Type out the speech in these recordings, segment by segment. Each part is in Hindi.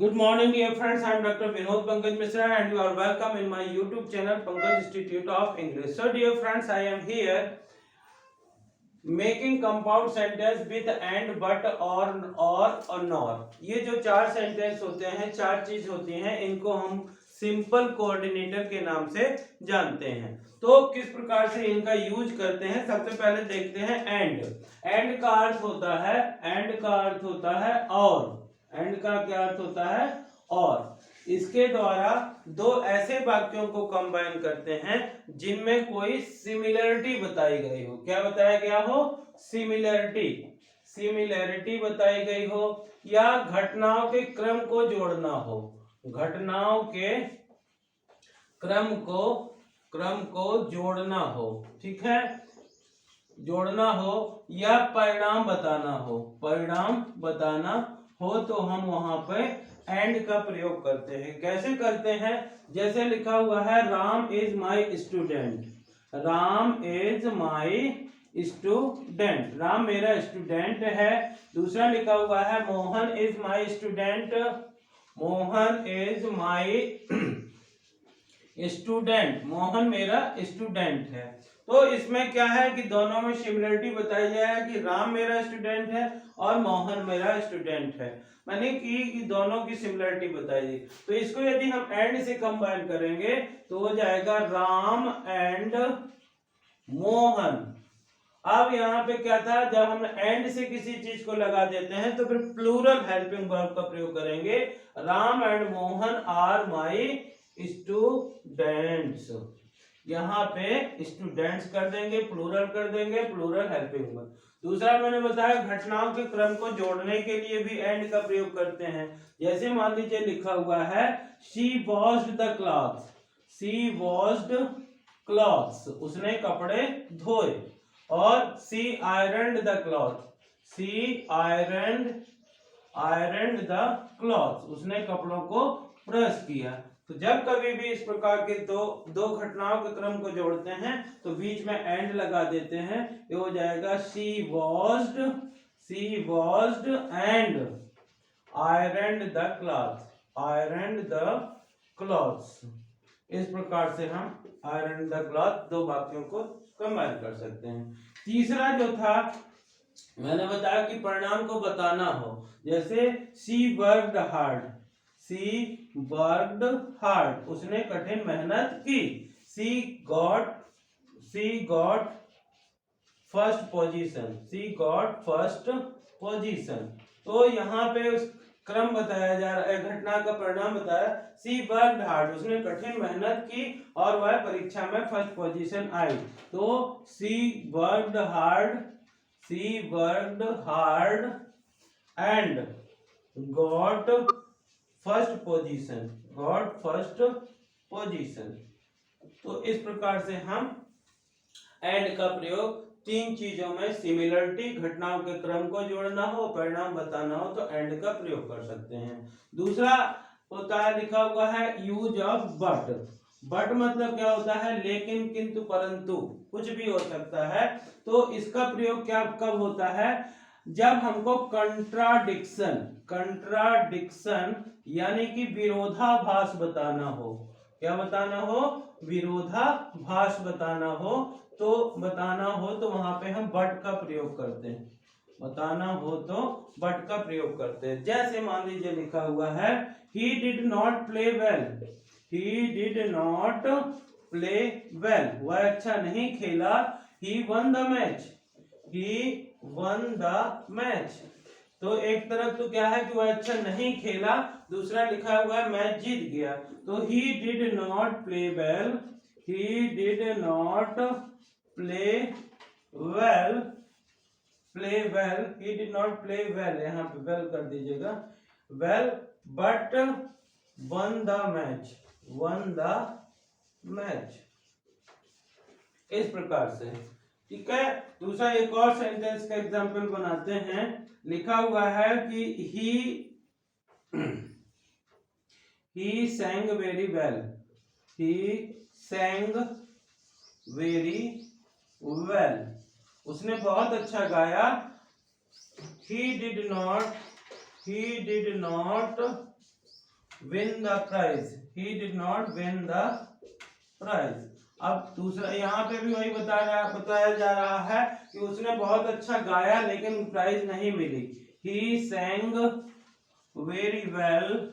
Good morning, dear friends. I am Dr. Vinod Pankaj Mishra, and you are welcome in my YouTube channel Pankaj Institute of English. So, dear friends, I am here making compound sentence with and, but, और nor. ये जो चार सेंटेंस होते हैं, चार चीज होती हैं, इनको हम सिंपल कोऑर्डिनेटर के नाम से जानते हैं। तो किस प्रकार से इनका यूज करते हैं, सबसे पहले देखते हैं एंड। एंड का अर्थ होता है, एंड का अर्थ होता है और। एंड का क्या अर्थ होता है? और। इसके द्वारा दो ऐसे वाक्यों को कंबाइन करते हैं जिनमें कोई सिमिलरिटी बताई गई हो। क्या बताया गया हो? सिमिलरिटी। सिमिलरिटी बताई गई हो या घटनाओं के क्रम को जोड़ना हो। घटनाओं के क्रम को जोड़ना हो, ठीक है, जोड़ना हो या परिणाम बताना हो। परिणाम बताना हो तो हम वहां पे एंड का प्रयोग करते हैं। कैसे करते हैं? जैसे लिखा हुआ है Ram is my student. Ram is my student, Ram मेरा स्टूडेंट है। दूसरा लिखा हुआ है Mohan is my student. Mohan is my student, Mohan मेरा स्टूडेंट है। तो इसमें क्या है कि दोनों में सिमिलरिटी बताई जाए कि राम मेरा स्टूडेंट है और मोहन मेरा स्टूडेंट है, माने कि दोनों की सिमिलरिटी बताई जाए। तो इसको यदि हम एंड से कंबाइन करेंगे तो हो जाएगा राम एंड मोहन। अब यहाँ पे क्या था, जब हम एंड से किसी चीज को लगा देते हैं तो फिर प्लूरल हेल्पिंग वर्ब का प्रयोग करेंगे। Ram and Mohan are my students. यहाँ पे स्टूडेंट्स कर देंगे, प्लूरल कर देंगे, प्लूरल हेल्पिंग वर्ब। दूसरा मैंने बताया घटनाओं के क्रम को जोड़ने के लिए भी एंड का प्रयोग करते हैं। जैसे मान लीजिए लिखा हुआ है she washed the cloth. She washed clothes, उसने कपड़े धोए। और she ironed the cloth. She ironed the cloth, उसने कपड़ों को प्रेस किया। तो जब कभी भी इस प्रकार के दो घटनाओं के क्रम को जोड़ते हैं तो बीच में एंड लगा देते हैं। ये हो जाएगा she washed and ironed the cloth. Ironed the clothes. इस प्रकार से हम आयरन द क्लॉथ दो वाक्यों को कंबाइन कर सकते हैं। तीसरा जो था मैंने बताया कि परिणाम को बताना हो। जैसे she worked hard. She worked hard, उसने कठिन मेहनत की। She got first position. She got first position. तो यहाँ पे उस क्रम बताया जा रहा है, घटना का परिणाम बताया। शी वर्कड हार्ड, उसने कठिन मेहनत की और वह परीक्षा में फर्स्ट पोजीशन आई। तो she worked hard and got first position. तो इस प्रकार से हम एंड का प्रयोग तीन चीजों में, सिमिलरिटी, घटनाओं के क्रम को जोड़ना हो, परिणाम बताना हो तो एंड का प्रयोग कर सकते हैं। दूसरा होता है, लिखा हुआ है यूज ऑफ बट। बट मतलब क्या होता है? लेकिन, किंतु, परंतु, कुछ भी हो सकता है। तो इसका प्रयोग क्या कब होता है? जब हमको कंट्राडिक्शन यानी कि विरोधाभास बताना हो। क्या बताना हो? विरोधाभास बताना हो। तो वहां पे हम बट का प्रयोग करते हैं। बताना हो तो बट का प्रयोग करते हैं। जैसे मान लीजिए लिखा हुआ है he did not play well। वह अच्छा नहीं खेला। he won the match। तो एक तरफ तो क्या है कि वह अच्छा नहीं खेला, दूसरा लिखा हुआ है मैच जीत गया। तो he did not play well। he did not play well, यहाँ पे well कर दीजिएगा। well but won the match। इस प्रकार से, ठीक है। दूसरा एक और सेंटेंस का एग्जांपल बनाते हैं। लिखा हुआ है कि he sang very well। उसने बहुत अच्छा गाया। he did not win the prize. He did not win the prize. अब दूसरा यहाँ पे भी वही बताया जा रहा है कि उसने बहुत अच्छा गाया लेकिन प्राइज नहीं मिली. He sang very well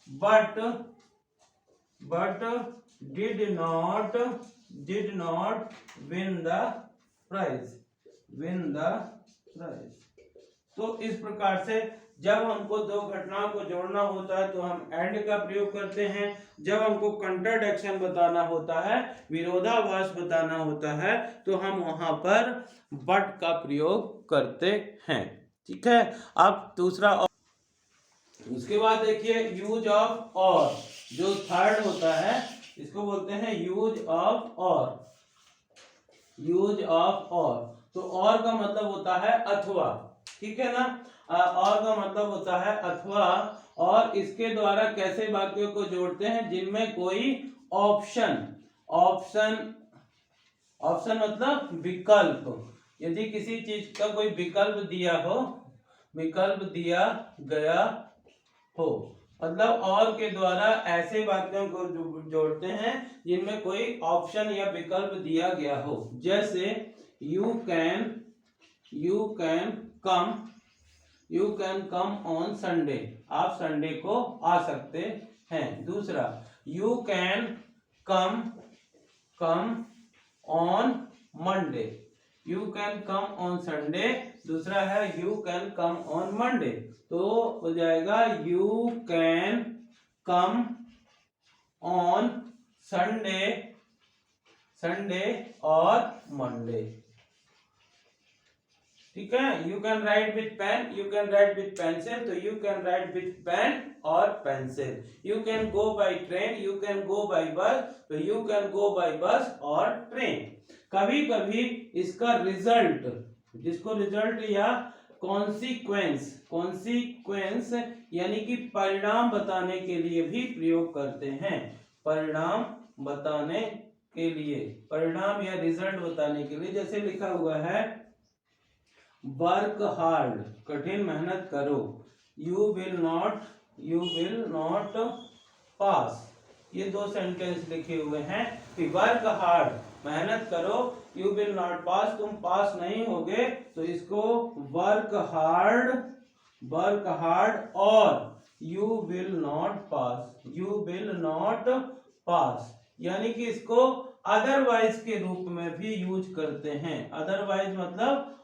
but did not win the prize. तो इस प्रकार से जब हमको दो घटनाओं को जोड़ना होता है तो हम एंड का प्रयोग करते हैं. जब हमको कंट्राडिक्शन बताना होता है, विरोधाभास बताना होता है, तो हम वहां पर बट का प्रयोग करते हैं. ठीक है. अब दूसरा, उसके बाद देखिए यूज ऑफ और. जो थर्ड होता है इसको बोलते हैं यूज ऑफ और. तो और का मतलब होता है अथवा. ठीक है ना. और का मतलब होता है अथवा. और इसके द्वारा कैसे वाक्यों को जोड़ते हैं जिनमें कोई ऑप्शन मतलब विकल्प. यदि किसी चीज का कोई विकल्प दिया गया हो, मतलब और के द्वारा ऐसे वाक्यों को जोड़ते हैं जिनमें कोई ऑप्शन या विकल्प दिया गया हो. जैसे you can come on Sunday. आप संडे को आ सकते हैं. दूसरा, you can come on Monday. You can come on Sunday. दूसरा है you can come on Monday. तो हो जाएगा you can come on Sunday और मंडे. ठीक है. You can write with pen, you can write with pencil. तो you can write with pen और pencil. You can go by train, you can go bye बस. तो यू कैन गो बाय बस और ट्रेन. कभी कभी इसका रिजल्ट, जिसको रिजल्ट या कॉन्सिक्वेंस यानी कि परिणाम बताने के लिए भी प्रयोग करते हैं. परिणाम बताने के लिए, परिणाम या रिजल्ट बताने के लिए. जैसे लिखा हुआ है वर्क हार्ड, कठिन मेहनत करो. You will not pass. ये दो सेंटेंस लिखे हुए हैं कि वर्क हार्ड, मेहनत करो, यू विल नॉट पास, तुम पास नहीं होगे. तो इसको वर्क हार्ड और यू विल नॉट पास यानी कि इसको अदरवाइज के रूप में भी यूज करते हैं. अदरवाइज मतलब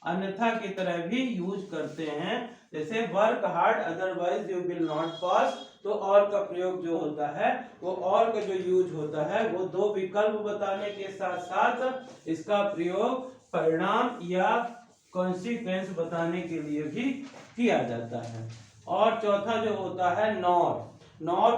अन्यथा की तरह भी यूज करते हैं. जैसे work hard otherwise you will not pass. तो और का प्रयोग जो होता है, वो और का जो यूज होता है, वो दो विकल्प बताने के साथ साथ इसका प्रयोग परिणाम या कॉन्सिक्वेंस बताने के लिए भी किया जाता है. और चौथा जो होता है नॉर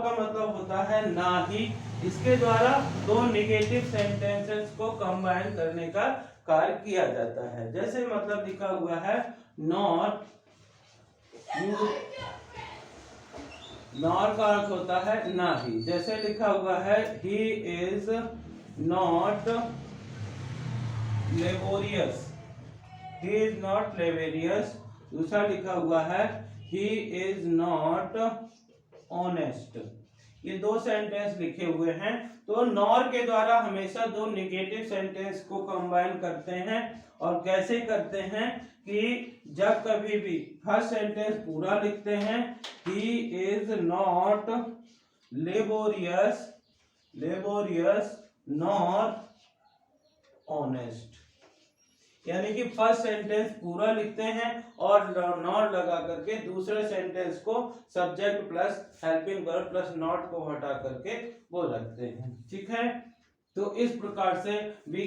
का मतलब होता है ना ही. इसके द्वारा दो निगेटिव सेंटेंसेस को कंबाइन करने का कार्य किया जाता है. जैसे मतलब लिखा हुआ है नॉर का अर्थ होता है ना ही. जैसे लिखा हुआ है ही इज नॉट लेबोरियस. दूसरा लिखा हुआ है ही इज नॉट ऑनेस्ट. ये दो सेंटेंस लिखे हुए हैं. तो नॉर के द्वारा हमेशा दो निगेटिव सेंटेंस को कंबाइन करते हैं. और कैसे करते हैं कि जब कभी भी फर्स्ट सेंटेंस पूरा लिखते हैं, he is not laborious nor honest. यानी कि फर्स्ट सेंटेंस पूरा लिखते हैं और नॉट लगा करके दूसरे सेंटेंस को subject plus helping verb plus not को हटा करके वो रखते हैं. ठीक है. तो इस प्रकार से we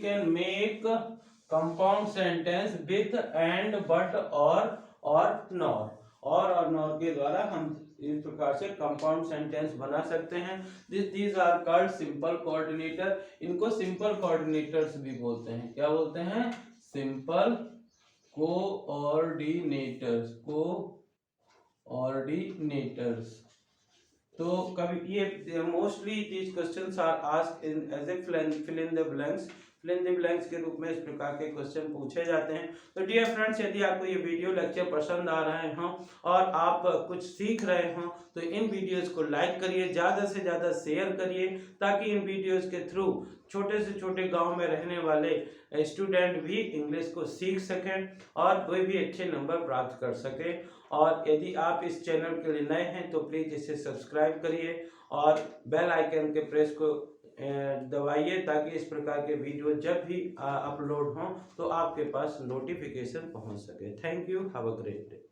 can make compound sentence with and but और नॉर. और नॉर के द्वारा हम इस प्रकार से कंपाउंड सेंटेंस बना सकते हैं. These are called simple coordinator. इनको सिंपल कोऑर्डिनेटर्स भी बोलते हैं. क्या बोलते हैं? Simple coordinators. तो कभी ये mostly these questions are asked in as a fill in the blanks. Fill in the blanks के रूप में इस प्रकार के क्वेश्चन पूछे जाते हैं। तो डियर फ्रेंड्स, यदि आपको ये वीडियो लेक्चर पसंद आ रहे हों और आप कुछ सीख रहे हों तो इन वीडियोस को लाइक करिए, ज़्यादा से ज़्यादा शेयर करिए, ताकि इन वीडियोस के थ्रू छोटे से छोटे गांव में रहने वाले स्टूडेंट भी इंग्लिश को सीख सकें और कोई भी अच्छे नंबर प्राप्त कर सके। और यदि आप इस चैनल के लिए नए हैं तो प्लीज़ इसे सब्सक्राइब करिए और बेल आइकन के प्रेस को दबाइए, ताकि इस प्रकार के वीडियो जब भी अपलोड हों तो आपके पास नोटिफिकेशन पहुंच सके। Thank you, have a great day.